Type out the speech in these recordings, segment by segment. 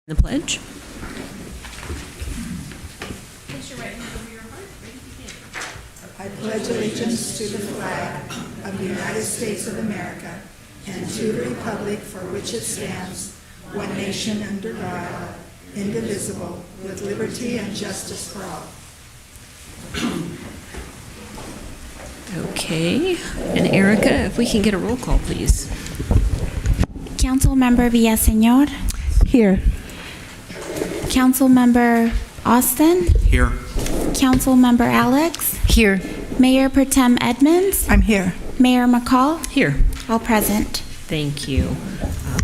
The pledge. Place your right hand over your heart. Repeat after me. I pledge allegiance to the flag of the United States of America and to the republic for which it stands, one nation under God, indivisible, with liberty and justice for all. Okay. And Erica, if we can get a roll call, please. Councilmember Villaseñor. Here. Councilmember Austin. Here. Councilmember Alex. Here. Mayor Pro Tem Edmonds. I'm here. Mayor McCall. Here. All present. Thank you.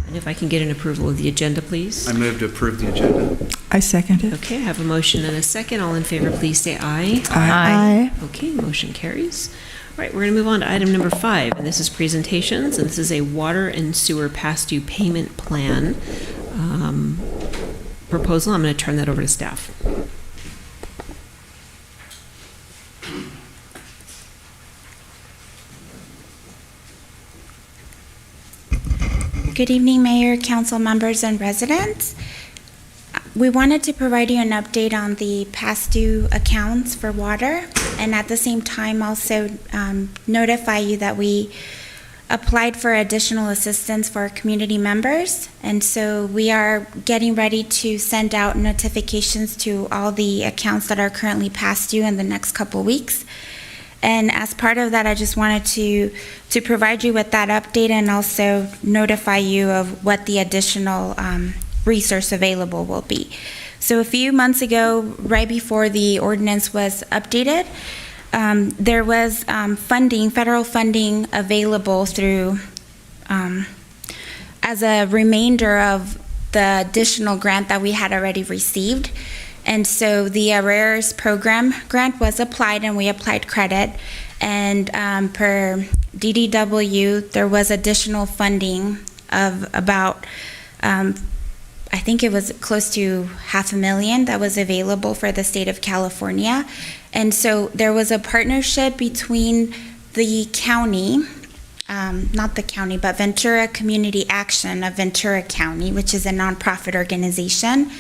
And if I can get an approval of the agenda, please. I move to approve the agenda. I second it. Okay, I have a motion and a second. All in favor, please say aye. Aye. Okay, motion carries. All right, we're going to move on to item number 5, and this is presentations, and this is a water and sewer past due payment plan proposal. I'm going to turn that over to staff. Good evening, Mayor, council members, and residents. We wanted to provide you an update on the past due accounts for water, and at the same time also notify you that we applied for additional assistance for our community members. And so we are getting ready to send out notifications to all the accounts that are currently past due in the next couple weeks. And as part of that, I just wanted to provide you with that update and also notify you of what the additional resource available will be. So a few months ago, right before the ordinance was updated, there was funding, federal funding available through, as a remainder of the additional grant that we had already received. And so the ARERS program grant was applied, and we applied credit. And per DDW, there was additional funding of about, I think it was close to $500,000 that was available for the state of California. And so there was a partnership between the county, not the county, but Ventura Community Action of Ventura County, which is a nonprofit organization,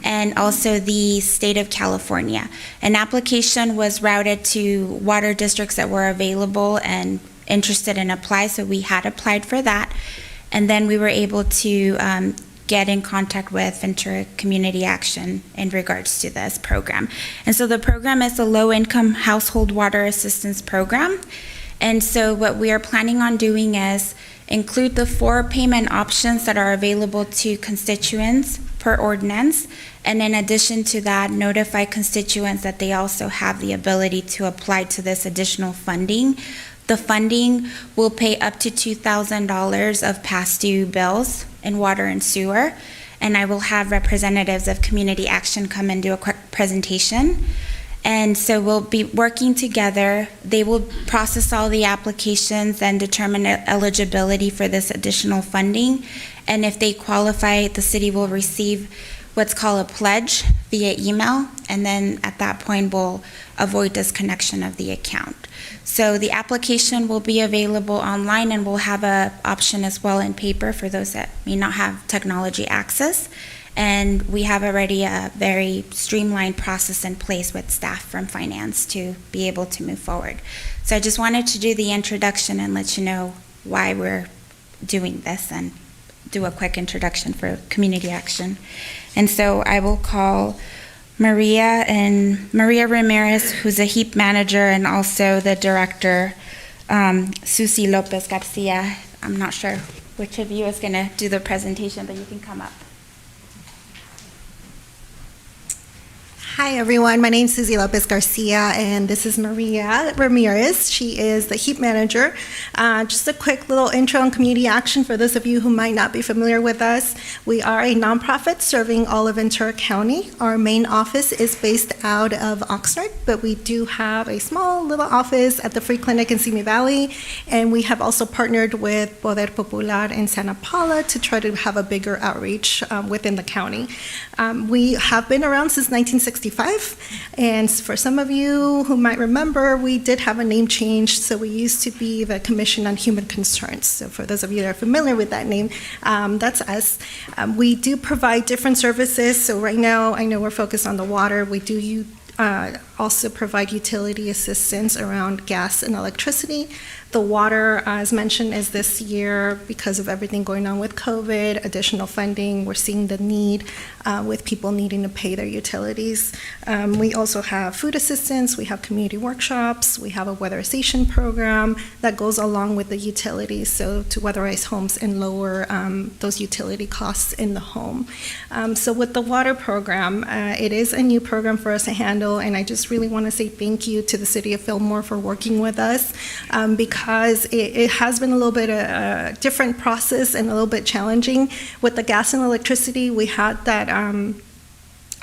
and also the state of California. An application was routed to water districts that were available and interested in apply, so we had applied for that. And then we were able to get in contact with Ventura Community Action in regards to this program. And so the program is a low-income household water assistance program. And so what we are planning on doing is include the 4 payment options that are available to constituents per ordinance, and in addition to that, notify constituents that they also have the ability to apply to this additional funding. The funding will pay up to $2,000 of past due bills in water and sewer, and I will have representatives of Community Action come and do a quick presentation. And so we'll be working together. They will process all the applications and determine eligibility for this additional funding. And if they qualify, the city will receive what's called a pledge via email. And then at that point, we'll avoid disconnection of the account. So the application will be available online, and we'll have an option as well in paper for those that may not have technology access. And we have already a very streamlined process in place with staff from finance to be able to move forward. So I just wanted to do the introduction and let you know why we're doing this and do a quick introduction for Community Action. And so I will call Maria Ramirez, who's a HEAP manager, and also the director, Susie Lopez Garcia. I'm not sure which of you is going to do the presentation, but you can come up. Hi everyone, my name is Susie Lopez Garcia, and this is Maria Ramirez. She is the HEAP manager. Just a quick little intro on Community Action for those of you who might not be familiar with us. We are a nonprofit serving all of Ventura County. Our main office is based out of Oxnard, but we do have a small little office at the Free Clinic in Simi Valley, and we have also partnered with Poder Popular in Santa Paula to try to have a bigger outreach within the county. We have been around since 1960. 65. And for some of you who might remember, we did have a name change. So we used to be the Commission on Human Concerns. So for those of you that are familiar with that name, that's us. We do provide different services. So right now, I know we're focused on the water. We do also provide utility assistance around gas and electricity. The water, as mentioned, is this year, because of everything going on with COVID, additional funding. We're seeing the need with people needing to pay their utilities. We also have food assistance. We have community workshops. We have a weatherization program that goes along with the utilities, so to weatherize homes and lower those utility costs in the home. So with the water program, it is a new program for us to handle, and I just really want to say thank you to the City of Fillmore for working with us, because it has been a little bit a different process and a little bit challenging. With the gas and electricity, we had that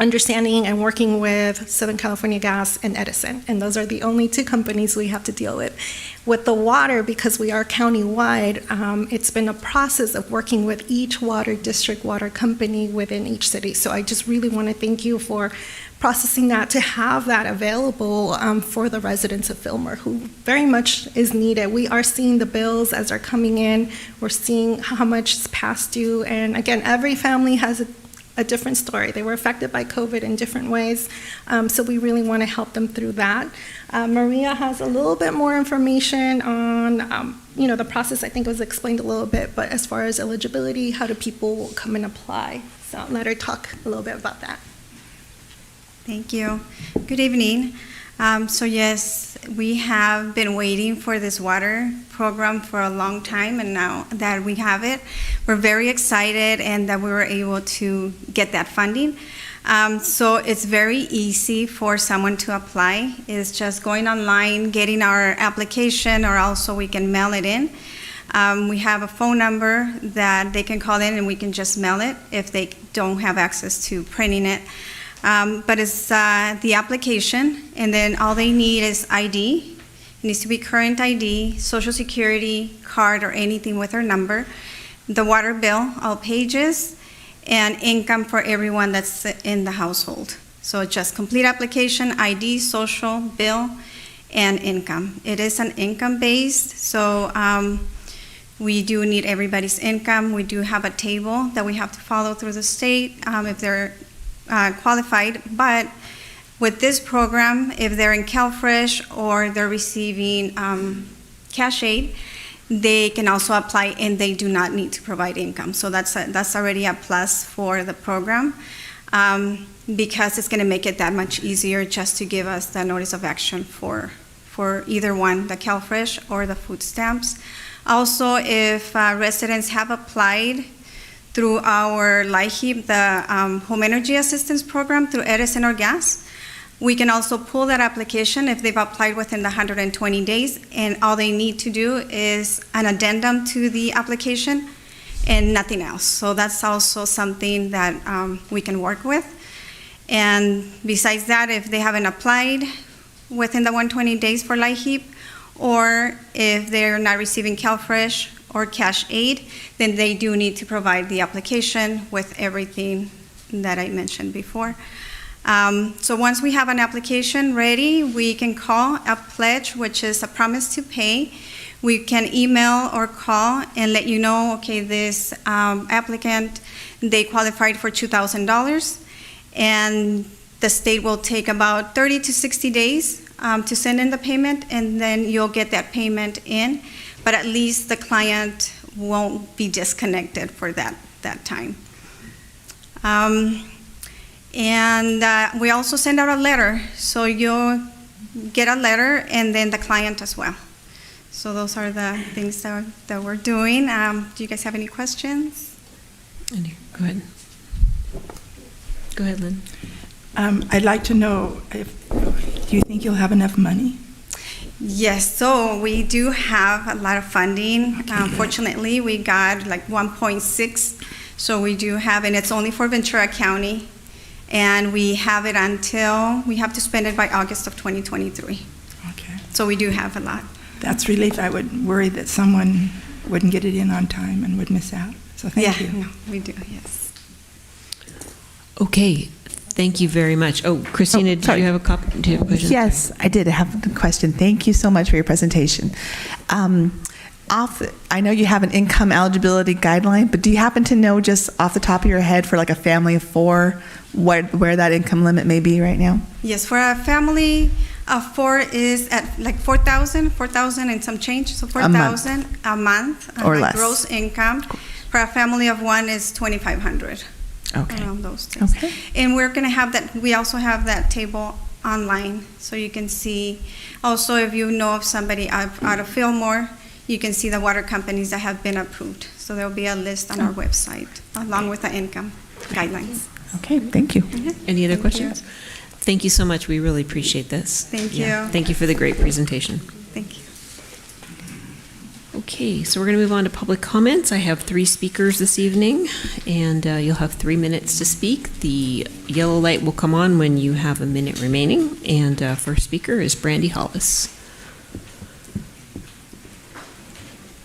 understanding and working with Southern California Gas and Edison, and those are the only two companies we have to deal with. With the water, because we are county-wide, it's been a process of working with each water district, water company within each city. So I just really want to thank you for processing that, to have that available for the residents of Fillmore, who very much is needed. We are seeing the bills as they're coming in. We're seeing how much is past due, and again, every family has a different story. They were affected by COVID in different ways, so we really want to help them through that. Maria has a little bit more information on, the process. I think it was explained a little bit, but as far as eligibility, how do people come and apply? So let her talk a little bit about that. Thank you. Good evening. So yes, we have been waiting for this water program for a long time, and now that we have it, we're very excited and that we were able to get that funding. So it's very easy for someone to apply. It's just going online, getting our application, or also we can mail it in. We have a phone number that they can call in and we can just mail it if they don't have access to printing it. But it's the application, and then all they need is ID. It needs to be current ID, Social Security card, or anything with their number, the water bill, all pages, and income for everyone that's in the household. So just complete application, ID, social, bill, and income. It is an income-based, so we do need everybody's income. We do have a table that we have to follow through the state if they're qualified, but with this program, if they're in CalFresh or they're receiving cash aid, they can also apply and they do not need to provide income. So that's already a plus for the program, because it's going to make it that much easier just to give us the notice of action for either one, the CalFresh or the food stamps. Also, if residents have applied through our LIHEAP, the Home Energy Assistance Program through Edison or Gas, we can also pull that application if they've applied within the 120 days, and all they need to do is an addendum to the application and nothing else. So that's also something that we can work with. And besides that, if they haven't applied within the 120 days for LIHEAP, or if they're not receiving CalFresh or cash aid, then they do need to provide the application with everything that I mentioned before. So once we have an application ready, we can call a pledge, which is a promise to pay. We can email or call and let you know, okay, this applicant, they qualified for $2,000, and the state will take about 30 to 60 days to send in the payment, and then you'll get that payment in, but at least the client won't be disconnected for that time. And we also send out a letter, so you'll get a letter and then the client as well. So those are the things that we're doing. Do you guys have any questions? Go ahead. Go ahead, Lynn. I'd like to know, do you think you'll have enough money? Yes, so we do have a lot of funding. Fortunately, we got like 1.6, so we do have, and it's only for Ventura County, and we have it until, we have to spend it by August of 2023. Okay. So we do have a lot. That's relief. I would worry that someone wouldn't get it in on time and would miss out. So thank you. No, we do, yes. Okay, Thank you very much. Oh, Christina, do sorry. you have a copy? Do you have a question? Yes, I did have a question. Thank you so much for your presentation. I know you have an income eligibility guideline, but do you happen to know just off the top of your head for like a family of 4 where that income limit may be right now? Yes, for a family of 4 is at like 4,000 and some change, so 4,000 a month. Or less. Gross income. For a family of 1 is 2,500. Okay. Around those things. Okay. And we're going to have that, we also have that table online, so you can see, also if you know of somebody out of Fillmore, you can see the water companies that have been approved. So there'll be a list on our website, along with the income guidelines. Okay, thank you. Any other Thank questions? Thank you so much. We really appreciate this. Thank Yeah. you. Thank you for the great presentation. Thank you. Okay, so we're going to move on to public comments. I have 3 speakers this evening, and you'll have 3 minutes to speak. The yellow light will come on when you have a minute remaining, and first speaker is Brandy Hollis.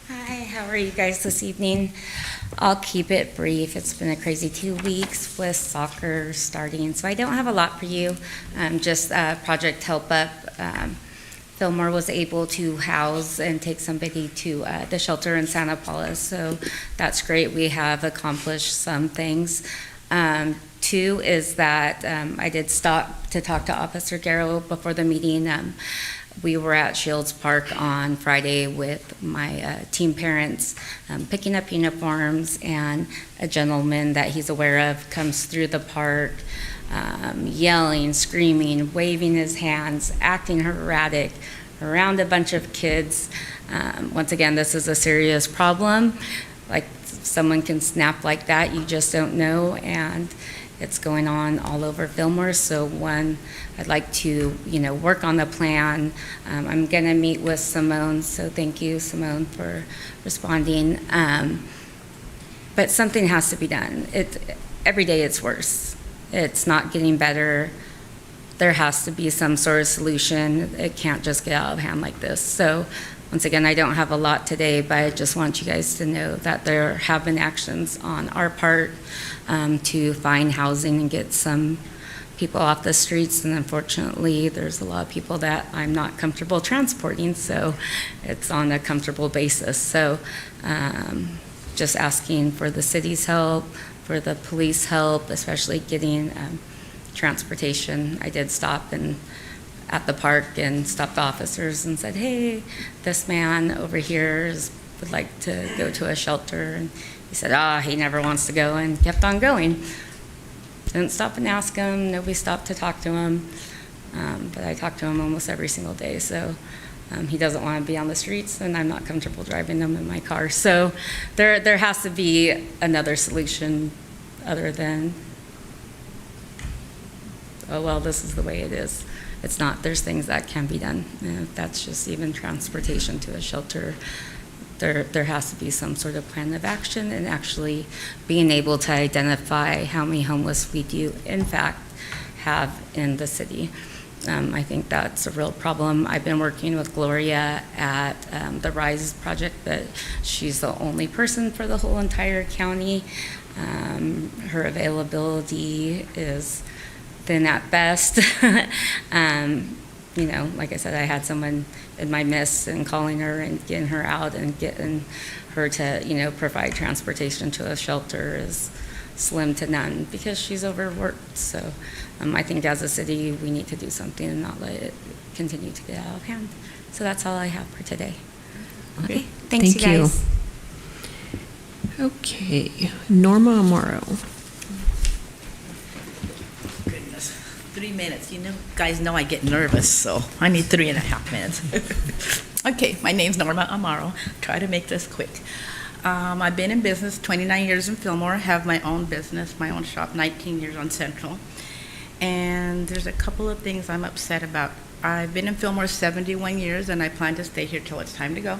Hi, how are you guys this evening? I'll keep it brief. It's been a crazy 2 weeks with soccer starting, so I don't have a lot for you. Just Project Help Up. Fillmore was able to house and take somebody to the shelter in Santa Paula, so that's great. We have accomplished some things. 2 is that I did stop to talk to Officer Garrow before the meeting. We were at Shields Park on Friday with my teen parents, picking up uniforms, and a gentleman that he's aware of comes through the park, yelling, screaming, waving his hands, acting erratic around a bunch of kids. Once again, this is a serious problem. Like, someone can snap like that, you just don't know, and it's going on all over Fillmore. So one, I'd like to, work on the plan. I'm going to meet with Simone, so thank you, Simone, for responding. But something has to be done. Every day it's worse. It's not getting better. There has to be some sort of solution. It can't just get out of hand like this. So once again, I don't have a lot today, but I just want you guys to know that there have been actions on our part to find housing and get some people off the streets. And unfortunately, there's a lot of people that I'm not comfortable transporting, so it's on a comfortable basis. So just asking for the city's help, for the police help, especially getting transportation. I did stop at the park and stopped officers and said, hey, this man over here would like to go to a shelter. And he said, he never wants to go, and kept on going. Didn't stop and ask him. Nobody stopped to talk to him. But I talk to him almost every single day. So he doesn't want to be on the streets, and I'm not comfortable driving him in my car. So there has to be another solution other than, oh, well, this is the way it is. It's not. There's things that can be done. And if that's just even transportation to a shelter, there has to be some sort of plan of action, and actually being able to identify how many homeless we do, in fact, have in the city. I think that's a real problem. I've been working with Gloria at the RISE project, but she's the only person for the whole entire county. Her availability is thin at best. Like I said, I had someone in my midst, and calling her and getting her out and getting her to, provide transportation to a shelter is slim to none because she's overworked. So I think as a city, we need to do something and not let it continue to get out of hand. So that's all I have for today. Okay. Thanks, Thank you guys. Okay, Norma Amaro. Goodness, 3 minutes. Guys know I get nervous, so I need 3.5 minutes. Okay, my name's Norma Amaro. Try to make this quick. I've been in business 29 years in Fillmore. Have my own business, my own shop, 19 years on Central. And there's a couple of things I'm upset about. I've been in Fillmore 71 years, and I plan to stay here till it's time to go.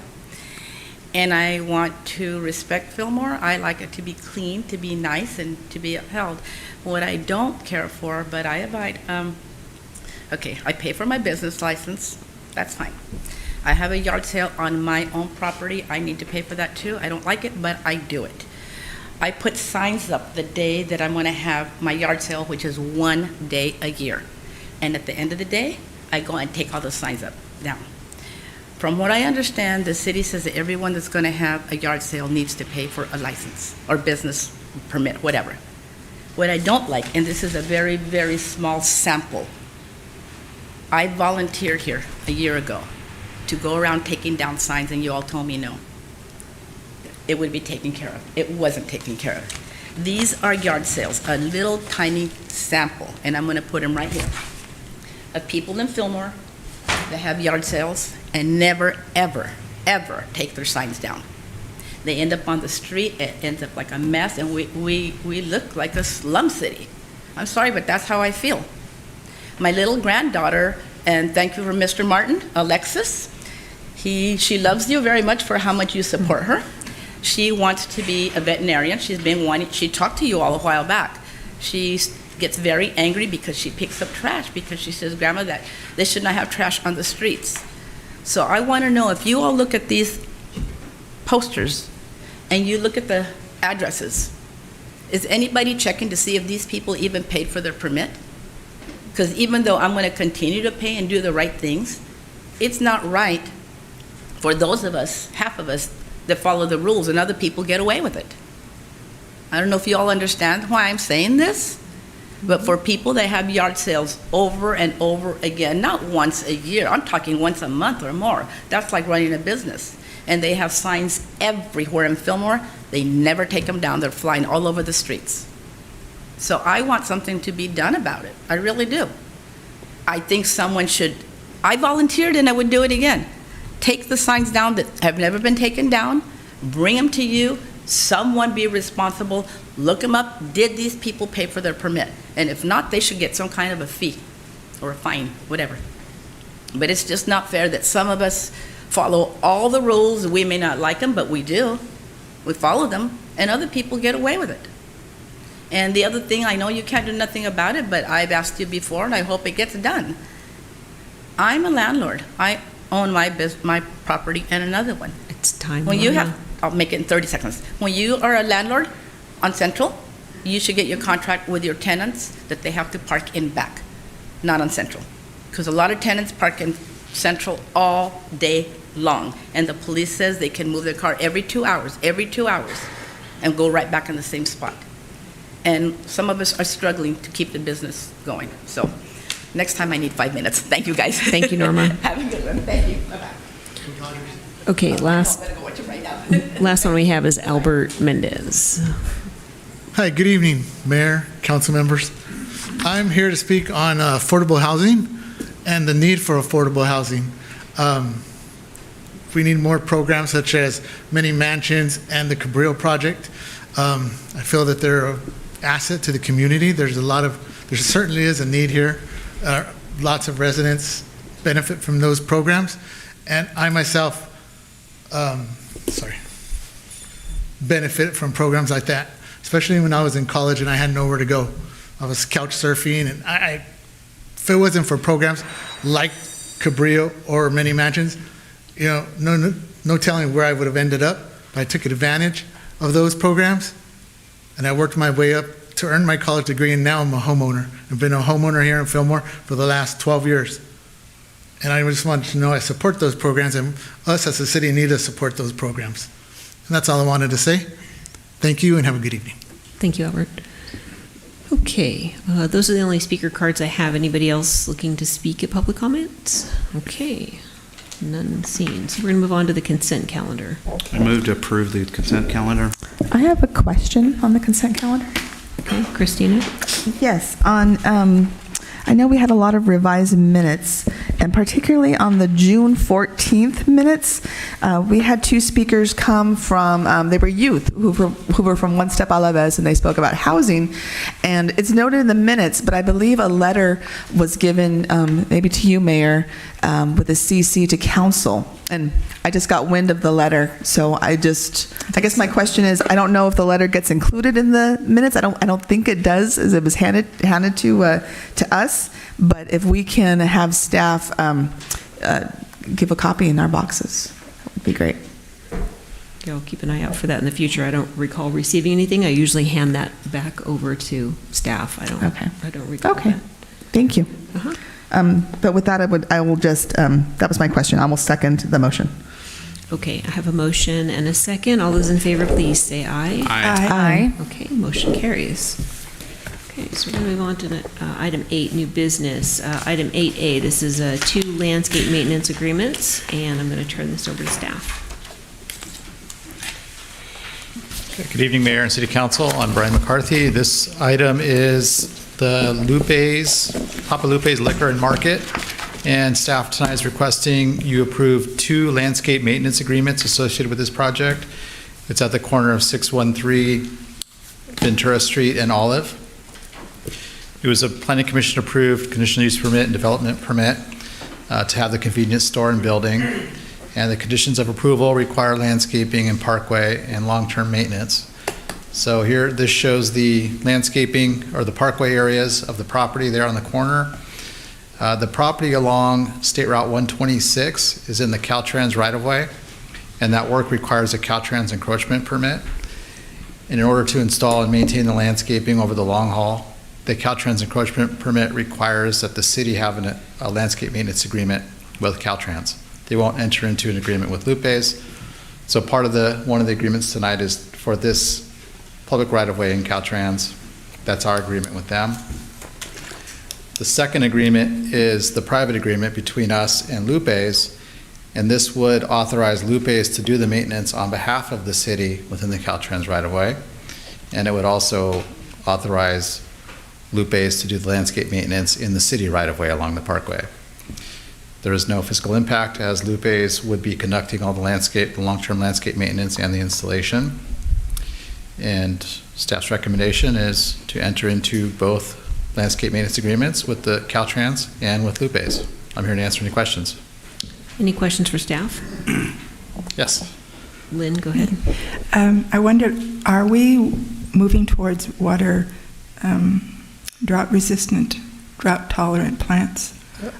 And I want to respect Fillmore. I like it to be clean, to be nice, and to be upheld. What I don't care for, but I abide, okay, I pay for my business license. That's fine. I have a yard sale on my own property. I need to pay for that too. I don't like it, but I do it. I put signs up the day that I'm going to have my yard sale, which is 1 day a year. And at the end of the day, I go and take all those signs up down. From what I understand, the city says that everyone that's going to have a yard sale needs to pay for a license or business permit, whatever. What I don't like, and this is a very, very small sample, I volunteered here a year ago to go around taking down signs, and you all told me no. It would be taken care of. It wasn't taken care of. These are yard sales, a little tiny sample, and I'm going to put them right here, of people in Fillmore that have yard sales and never, ever, ever take their signs down. They end up on the street, it ends up like a mess, and we look like a slum city. I'm sorry, but that's how I feel. My little granddaughter, and thank you for Mr. Martin, Alexis, she loves you very much for how much you support her. She wants to be a veterinarian. She talked to you all a while back. She gets very angry because she picks up trash because she says, Grandma, that they should not have trash on the streets. So I want to know if you all look at these posters and you look at the addresses, is anybody checking to see if these people even paid for their permit? Because even though I'm going to continue to pay and do the right things, it's not right for those of us, half of us, that follow the rules and other people get away with it. I don't know if you all understand why I'm saying this, but for people that have yard sales over and over again, not once a year, I'm talking once a month or more, that's like running a business. And they have signs everywhere in Fillmore, they never take them down, they're flying all over the streets. So I want something to be done about it, I really do. I think someone should, I volunteered and I would do it again. Take the signs down that have never been taken down, bring them to you, someone be responsible, look them up, did these people pay for their permit? And if not, they should get some kind of a fee or a fine, whatever. But it's just not fair that some of us follow all the rules, we may not like them, but we do. We follow them, and other people get away with it. And the other thing, I know you can't do nothing about it, but I've asked you before, and I hope it gets done. I'm a landlord. I own my property and another one. It's time. When you have, I'll make it in 30 seconds. When you are a landlord on Central, you should get your contract with your tenants that they have to park in back, not on Central. Because a lot of tenants park in Central all day long, and the police says they can move their car every 2 hours, and go right back in the same spot. And some of us are struggling to keep the business going. So next time I need 5 minutes. Thank you, guys. Thank you, Norma. Have a good one. Thank you. Bye-bye. Okay, last I'm gonna go watch it right now. last one we have is Albert Mendez. Hi, good evening, Mayor, council members. I'm here to speak on affordable housing and the need for affordable housing. We need more programs such as Many Mansions and the Cabrillo Project. I feel that they're an asset to the community. There certainly is a need here. Lots of residents benefit from those programs. And I myself, benefit from programs like that, especially when I was in college and I had nowhere to go. I was couch surfing, and if it wasn't for programs like Cabrillo or Many Mansions, no telling where I would have ended up. But I took advantage of those programs, and I worked my way up to earn my college degree, and now I'm a homeowner. I've been a homeowner here in Fillmore for the last 12 years. And I just wanted to know I support those programs, and us as a city need to support those programs. And that's all I wanted to say. Thank you, and have a good evening. Thank you, Albert. Okay, those are the only speaker cards I have. Anybody else looking to speak at public comments? Okay, none seen. So we're going to move on to the consent calendar. I move to approve the consent calendar. I have a question on the consent calendar. Okay, Christina? Yes, I know we had a lot of revised minutes, and particularly on the June 14th minutes, we had two speakers come from, they were youth who were from One Step Alaves, and they spoke about housing. And it's noted in the minutes, but I believe a letter was given maybe to you, Mayor, with a CC to council. And I just got wind of the letter, so I guess my question is, I don't know if the letter gets included in the minutes. I don't think it does, as it was handed to us. But if we can have staff give a copy in our boxes, that would be great. Okay, I'll keep an eye out for that in the future. I don't recall receiving anything. I usually hand that back over to staff. I don't recall Okay. that. Thank you. Uh-huh. But with that, I will just, that was my question. I will second the motion. Okay, I have a motion and a second. All those in favor, please say aye. Aye. Okay, motion carries. Okay, so we're going to move on to the, item 8, new business. Item 8A, this is 2 landscape maintenance agreements, and I'm going to turn this over to staff. Good evening, Mayor and City Council. I'm Brian McCarthy. This item is the Lupe's, Papa Lupe's Liquor and Market, and staff tonight is requesting you approve 2 landscape maintenance agreements associated with this project. It's at the corner of 613 Ventura Street and Olive. It was a Planning Commission approved conditional use permit and development permit to have the convenience store and building. And the conditions of approval require landscaping and parkway and long-term maintenance. So here, this shows the landscaping or the parkway areas of the property there on the corner. The property along State Route 126 is in the Caltrans right-of-way, and that work requires a Caltrans encroachment permit. And in order to install and maintain the landscaping over the long haul, the Caltrans encroachment permit requires that the city have a landscape maintenance agreement with Caltrans. They won't enter into an agreement with Lupe's. So part of one of the agreements tonight is for this public right-of-way in Caltrans. That's our agreement with them. The second agreement is the private agreement between us and Lupe's, and this would authorize Lupe's to do the maintenance on behalf of the city within the Caltrans right-of-way, and it would also authorize Lupe's to do the landscape maintenance in the city right-of-way along the parkway. There is no fiscal impact, as Lupe's would be conducting all the long-term landscape maintenance and the installation. And staff's recommendation is to enter into both landscape maintenance agreements with the Caltrans and with Lupe's. I'm here to answer any questions. Any questions for staff? Yes. Lynn, go ahead. I wonder, are we moving towards water drought-resistant, drought-tolerant plants?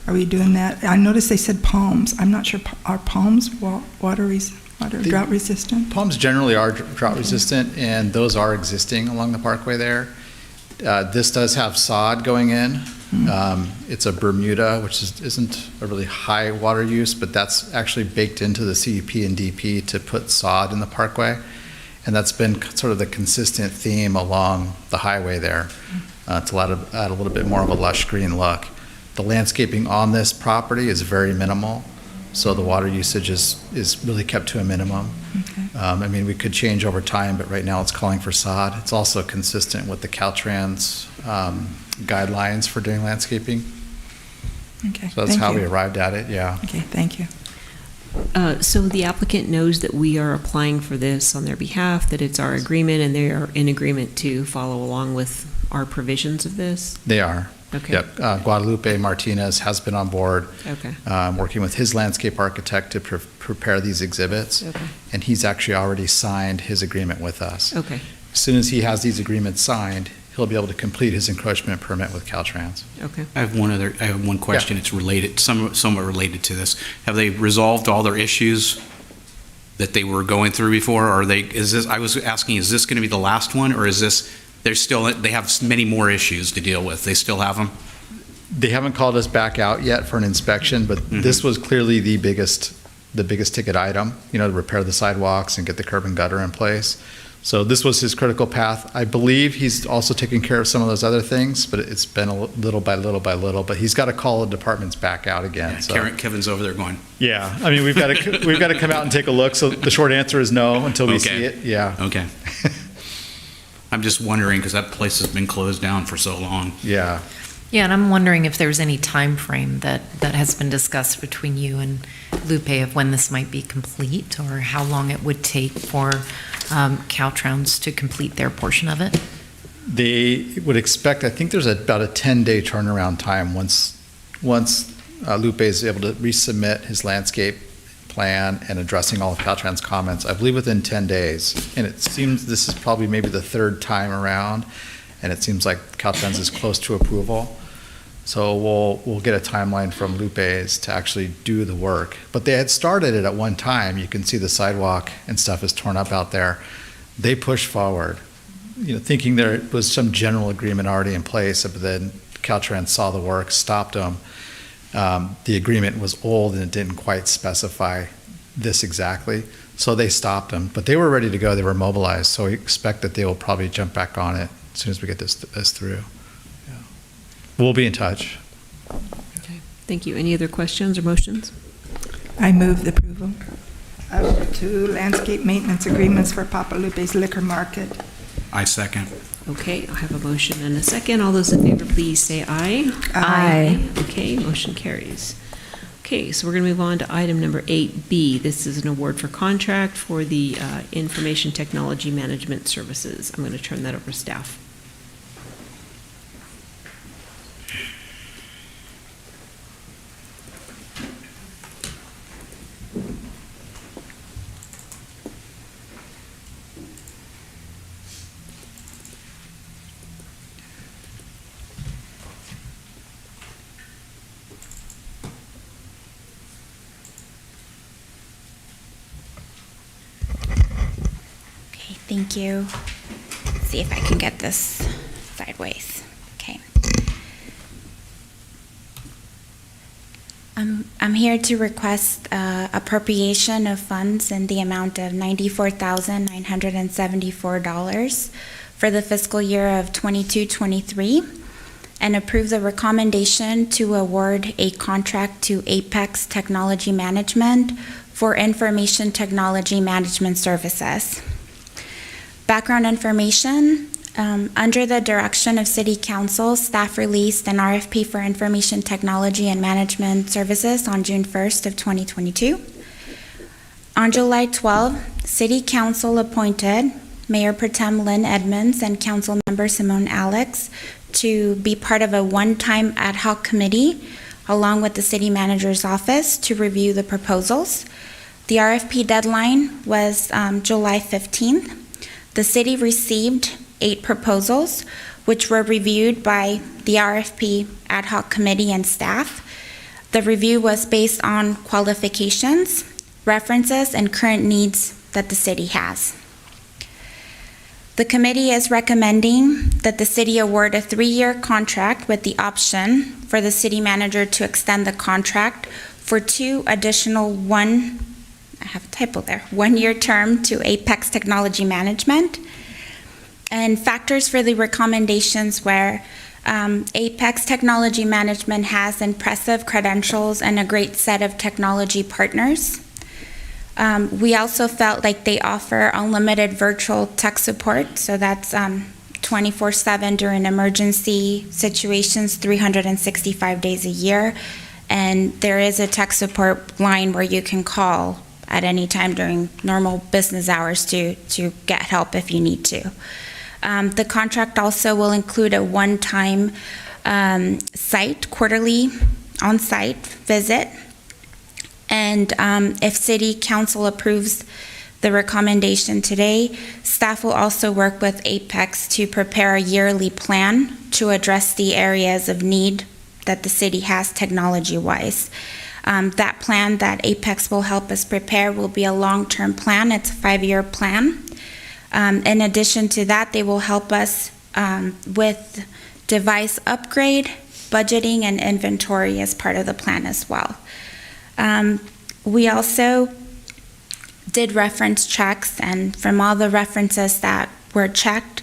Are we doing that? I noticed they said palms. I'm not sure, are palms drought-resistant? Palms generally are drought-resistant, and those are existing along the parkway there. This does have sod going in. It's a Bermuda, which isn't a really high water use, but that's actually baked into the CUP and DP to put sod in the parkway. And that's been sort of the consistent theme along the highway there to add a little bit more of a lush green look. The landscaping on this property is very minimal, so the water usage is really kept to a minimum. Okay. I mean, we could change over time, but right now it's calling for sod. It's also consistent with the Caltrans guidelines for doing landscaping. Okay. So that's how we arrived at it, yeah. Okay, thank you. So the applicant knows that we are applying for this on their behalf, that it's our agreement, and they are in agreement to follow along with our provisions of this? They are. Okay. Yep. Guadalupe Martinez has been on board, Okay. working with his landscape architect to prepare these exhibits. Okay. And he's actually already signed his agreement with us. Okay. As soon as he has these agreements signed, he'll be able to complete his encroachment permit with Caltrans. Okay. I have one question. It's related, somewhat related to this. Have they resolved all their issues that they were going through before? Or I was asking, is this going to be the last one, or is this, they have many more issues to deal with? They still have them? They haven't called us back out yet for an inspection, but this was clearly the biggest ticket item, to repair the sidewalks and get the curb and gutter in place. So this was his critical path. I believe he's also taking care of some of those other things, but it's been a little by little by little, but he's got to call the departments back out again. Yeah, So. Kevin's over there going, Yeah, I mean, we've got to come out and take a look. So the short answer is no until we see it. Yeah. okay. I'm just wondering, because that place has been closed down for so long. Yeah. Yeah, and I'm wondering if there's any time frame that has been discussed between you and Lupe of when this might be complete, or how long it would take for Caltrans to complete their portion of it? They would expect, I think there's about a 10-day turnaround time once Lupe is able to resubmit his landscape plan and addressing all of Caltrans' comments, I believe within 10 days. And it seems this is probably maybe the third time around, and it seems like Caltrans is close to approval. So we'll get a timeline from Lupe's to actually do the work. But they had started it at one time. You can see the sidewalk and stuff is torn up out there. They pushed forward, thinking there was some general agreement already in place, but then Caltrans saw the work, stopped them. The agreement was old and it didn't quite specify this exactly. So they stopped them, but they were ready to go. They were mobilized. So we expect that they will probably jump back on it as soon as we get this through. Yeah. We'll be in touch. Okay. Thank you. Any other questions or motions? I move the approval of the 2 landscape maintenance agreements for Papa Lupe's Liquor Market. I second. Okay, I have a motion and a second. All those in favor, please say aye. Aye. Okay, motion carries. Okay, so we're going to move on to item number 8B. This is an award for contract for the Information Technology Management Services. I'm going to turn that over to staff. Okay, thank you. Let's see if I can get this sideways. Okay. I'm here to request appropriation of funds in the amount of $94,974 for the fiscal year of 22-23 and approve the recommendation to award a contract to Apex Technology Management for information technology management services. Background information. Under the direction of City Council, staff released an RFP for information technology and management services on June 1st of 2022. On July 12, City Council appointed Mayor Pro Tem Lynn Edmonds and Council Member Simone Alex to be part of a one-time ad hoc committee along with the City Manager's Office to review the proposals. The RFP deadline was July 15th. The city received 8 proposals, which were reviewed by the RFP ad hoc committee and staff. The review was based on qualifications, references, and current needs that the city has. The committee is recommending that the city award a 3-year contract with the option for the city manager to extend the contract for 2 additional 1-year term to Apex Technology Management. And factors for the recommendations were Apex Technology Management has impressive credentials and a great set of technology partners. We also felt like they offer unlimited virtual tech support, so that's 24/7 during emergency situations, 365 days a year. And there is a tech support line where you can call at any time during normal business hours to get help if you need to. The contract also will include a one-time quarterly on-site visit. And if City Council approves the recommendation today, staff will also work with Apex to prepare a yearly plan to address the areas of need that the city has technology-wise. That plan that Apex will help us prepare will be a long-term plan. It's a 5-year plan. In addition to that, they will help us with device upgrade, budgeting, and inventory as part of the plan as well. We also did reference checks, and from all the references that were checked,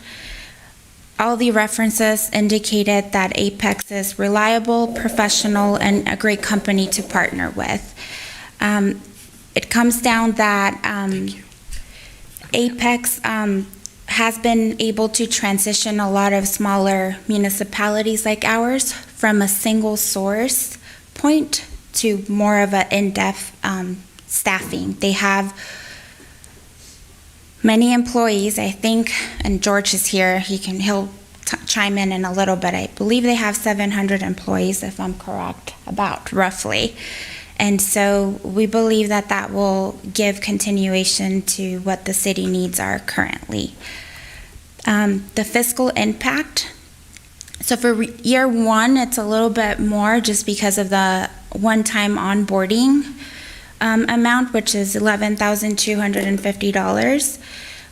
all the references indicated that Apex is reliable, professional, and a great company to partner with. It comes down that Apex has been able to transition a lot of smaller municipalities like ours from a single source point to more of an in-depth staffing. They have many employees, I think, and George is here, he'll chime in a little bit. I believe they have 700 employees, if I'm correct, about roughly. And so we believe that that will give continuation to what the city needs are currently. The fiscal impact, So for year one, it's a little bit more just because of the one-time onboarding amount, which is $11,250.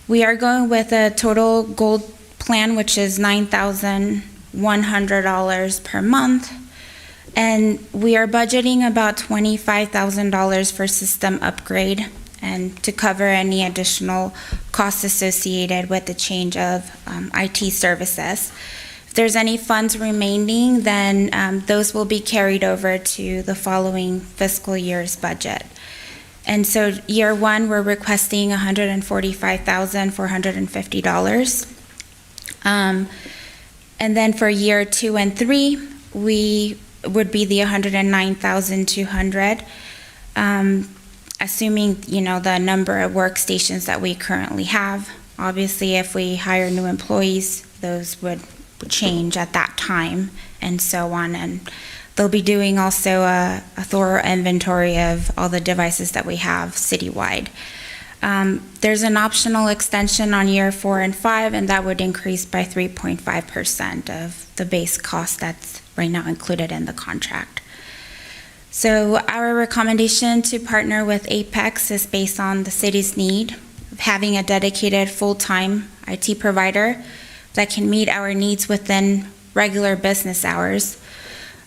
We are going with a total gold plan, which is $9,100 per month. And we are budgeting about $25,000 for system upgrade and to cover any additional costs associated with the change of IT services. If there's any funds remaining, then those will be carried over to the following fiscal year's budget. And so year one, we're requesting $145,450. And then for year 2 and 3, we would be the $109,200, assuming, the number of workstations that we currently have. Obviously, if we hire new employees, those would change at that time, and so on. And they'll be doing also a thorough inventory of all the devices that we have citywide. There's an optional extension on year 4 and 5, and that would increase by 3.5% of the base cost that's right now included in the contract. So our recommendation to partner with Apex is based on the city's need of having a dedicated full-time IT provider that can meet our needs within regular business hours.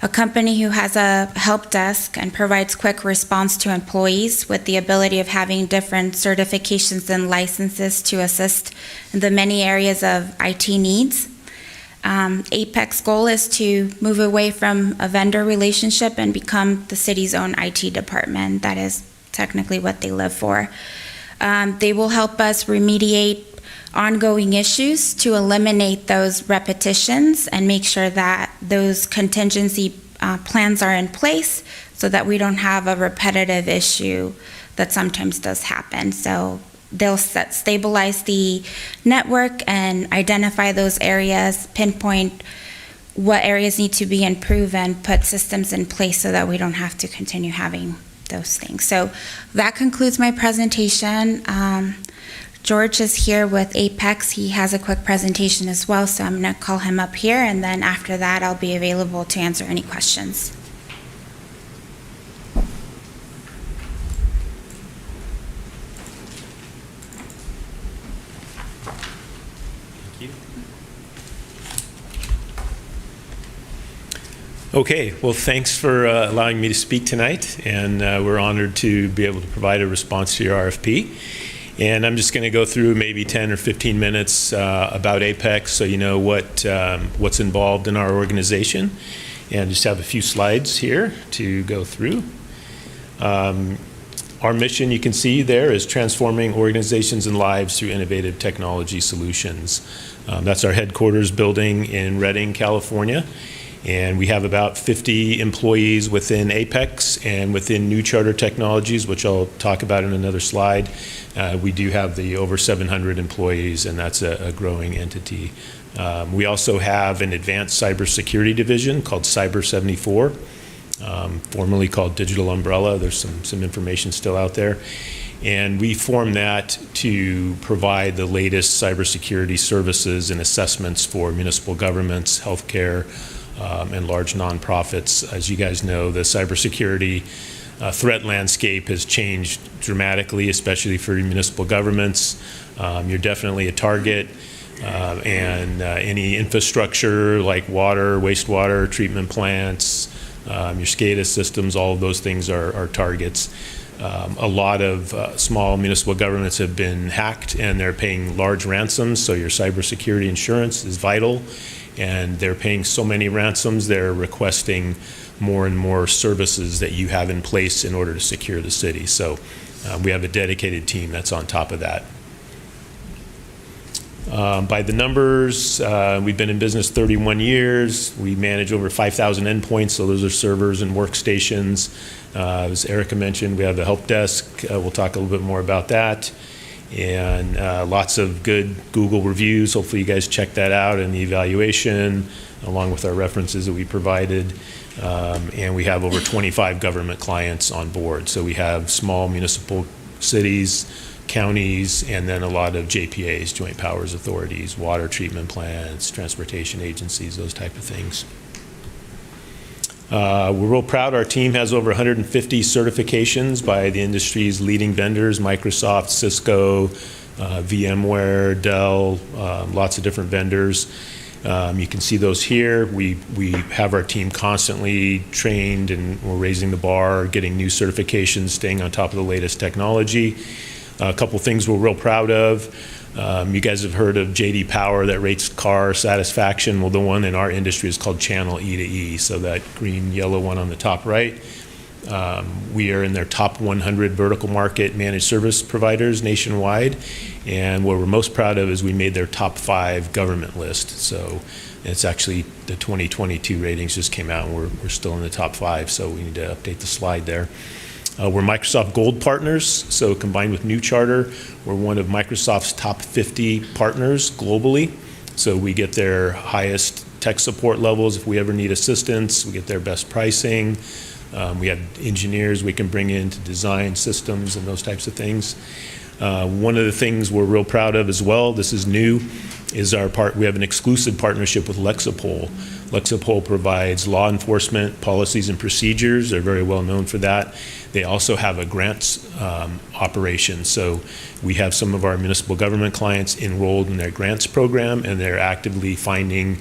A company who has a help desk and provides quick response to employees with the ability of having different certifications and licenses to assist in the many areas of IT needs. Apex goal is to move away from a vendor relationship and become the city's own IT department. That is technically what they live for. They will help us remediate ongoing issues to eliminate those repetitions and make sure that those contingency plans are in place so that we don't have a repetitive issue that sometimes does happen. So they'll stabilize the network and identify those areas, pinpoint what areas need to be improved, and put systems in place so that we don't have to continue having those things. So that concludes my presentation. George is here with Apex. He has a quick presentation as well, so I'm going to call him up here, and then after that, I'll be available to answer any questions. Okay, well, thanks for allowing me to speak tonight, and we're honored to be able to provide a response to your RFP. And I'm just going to go through maybe 10 or 15 minutes about Apex so you know what's involved in our organization, and just have a few slides here to go through. Our mission, you can see there, is transforming organizations and lives through innovative technology solutions. That's our headquarters building in Redding, California. And we have about 50 employees within Apex and within New Charter Technologies, which I'll talk about in another slide. We do have the over 700 employees, and that's a growing entity. We also have an advanced cybersecurity division called Cyber 74, formerly called Digital Umbrella. There's some information still out there. And we form that to provide the latest cybersecurity services and assessments for municipal governments, healthcare, and large nonprofits. As you guys know, the cybersecurity threat landscape has changed dramatically, especially for municipal governments. You're definitely a target, and any infrastructure like water, wastewater, treatment plants, your SCADA systems, all of those things are targets. A lot of small municipal governments have been hacked, and they're paying large ransoms, so your cybersecurity insurance is vital. And they're paying so many ransoms, they're requesting more and more services that you have in place in order to secure the city. So we have a dedicated team that's on top of that. By the numbers, we've been in business 31 years. We manage over 5,000 endpoints, so those are servers and workstations. As Erica mentioned, we have the help desk. We'll talk a little bit more about that. And lots of good Google reviews. Hopefully you guys check that out, and the evaluation, along with our references that we provided. And we have over 25 government clients on board. So we have small municipal cities counties, and then a lot of JPAs, joint powers authorities, water treatment plants, transportation agencies, those type of things. We're real proud our team has over 150 certifications by the industry's leading vendors, Microsoft, Cisco, VMware, Dell, lots of different vendors. You can see those here. We have our team constantly trained, and we're raising the bar, getting new certifications, staying on top of the latest technology. A couple things we're real proud of. You guys have heard of JD Power that rates car satisfaction. Well, the one in our industry is called Channel E2E, so that green, yellow one on the top right. We are in their top 100 vertical market managed service providers nationwide, and what we're most proud of is we made their top 5 government list. So it's actually the 2022 ratings just came out, and we're still in the top 5, so we need to update the slide there. We're Microsoft Gold partners, so combined with New Charter, we're one of Microsoft's top 50 partners globally. So we get their highest tech support levels if we ever need assistance. We get their best pricing. We have engineers we can bring in to design systems and those types of things. One of the things we're real proud of as well, this is new, is we have an exclusive partnership with Lexipol. Lexipol provides law enforcement policies and procedures. They're very well known for that. They also have a grants operation. So we have some of our municipal government clients enrolled in their grants program, and they're actively finding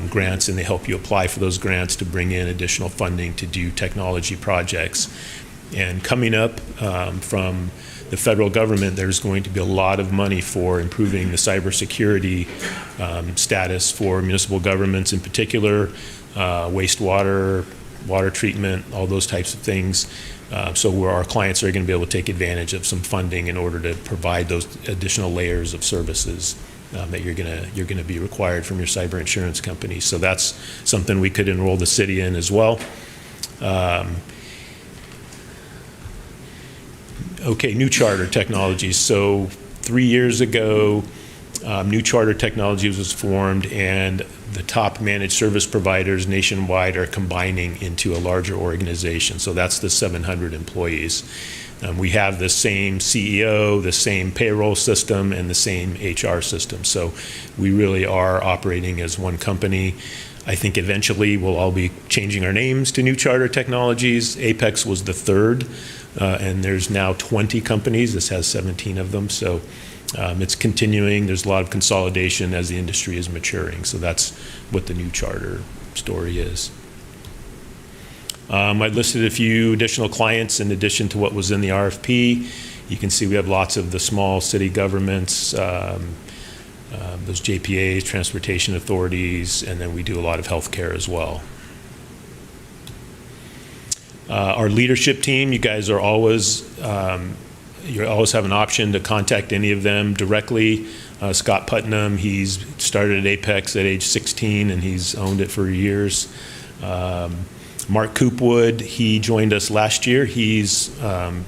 grants, and they help you apply for those grants to bring in additional funding to do technology projects. And coming up from the federal government, there's going to be a lot of money for improving the cybersecurity status for municipal governments in particular, wastewater, water treatment, all those types of things. So where our clients are going to be able to take advantage of some funding in order to provide those additional layers of services that you're going to be required from your cyber insurance company. So that's something we could enroll the city in as well. Okay, New Charter Technologies. So 3 years ago, New Charter Technologies was formed, and the top managed service providers nationwide are combining into a larger organization. So that's the 700 employees. We have the same CEO, the same payroll system, and the same HR system. So we really are operating as one company. I think eventually we'll all be changing our names to New Charter Technologies. Apex was the third, and there's now 20 companies. This has 17 of them. So it's continuing. There's a lot of consolidation as the industry is maturing. So that's what the New Charter story is. I listed a few additional clients in addition to what was in the RFP. You can see we have lots of the small city governments, those JPAs, transportation authorities, and then we do a lot of healthcare as well. Our leadership team, you guys are always, you always have an option to contact any of them directly. Scott Putnam, he's started at Apex at age 16 and he's owned it for years. Mark Coopwood, he joined us last year. He's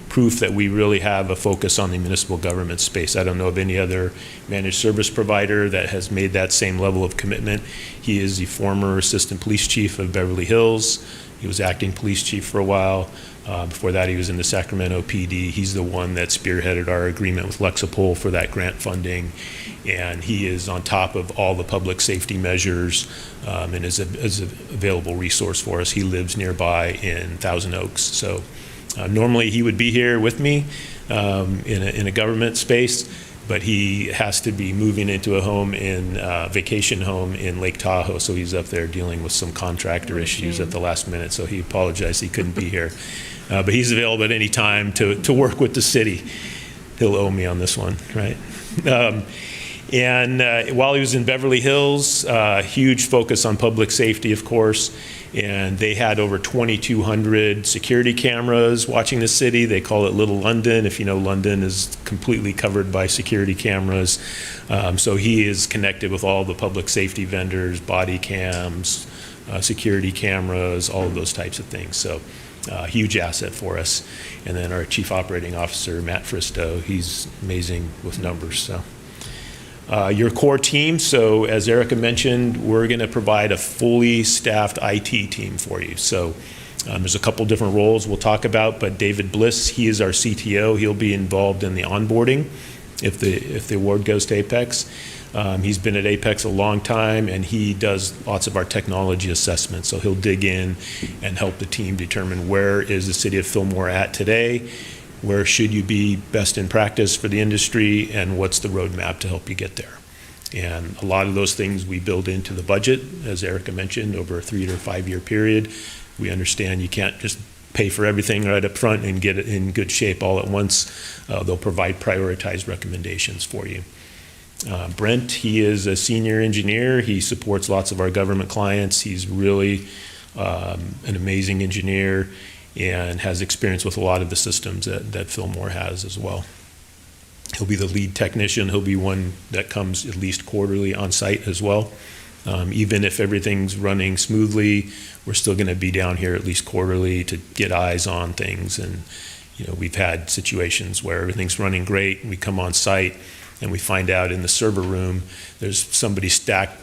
proof that we really have a focus on the municipal government space. I don't know of any other managed service provider that has made that same level of commitment. He is the former assistant police chief of Beverly Hills. He was acting police chief for a while. Before that, he was in the Sacramento PD. He's the one that spearheaded our agreement with Lexipol for that grant funding. And he is on top of all the public safety measures and is an available resource for us. He lives nearby in Thousand Oaks. So normally he would be here with me in a government space, but he has to be moving into a home vacation home in Lake Tahoe. So he's up there dealing with some contractor issues at the last minute. So he apologized he couldn't be here. But he's available at any time to work with the city. He'll owe me on this one, right? And while he was in Beverly Hills, huge focus on public safety, of course, and they had over 2,200 security cameras watching the city. They call it Little London. If you know, London is completely covered by security cameras. So he is connected with all the public safety vendors, body cams, security cameras, all of those types of things. So huge asset for us. And then our chief operating officer, Matt Fristow, he's amazing with numbers. So. Your core team, so as Erica mentioned, we're going to provide a fully staffed IT team for you. So There's a couple different roles we'll talk about, but David Bliss, he is our CTO. He'll be involved in the onboarding if the award goes to Apex. He's been at Apex a long time, and he does lots of our technology assessments. So he'll dig in and help the team determine where is the city of Fillmore at today, where should you be best in practice for the industry, and what's the roadmap to help you get there. And a lot of those things we build into the budget, as Erica mentioned, over a 3 to 5 year period. We understand you can't just pay for everything right up front and get it in good shape all at once. They'll provide prioritized recommendations for you. Brent, he is a senior engineer. He supports lots of our government clients. He's really an amazing engineer and has experience with a lot of the systems that Fillmore has as well. He'll be the lead technician. He'll be one that comes at least quarterly on site as well. Even if everything's running smoothly, we're still going to be down here at least quarterly to get eyes on things. And, we've had situations where everything's running great, and we come on site and we find out in the server room there's somebody stacked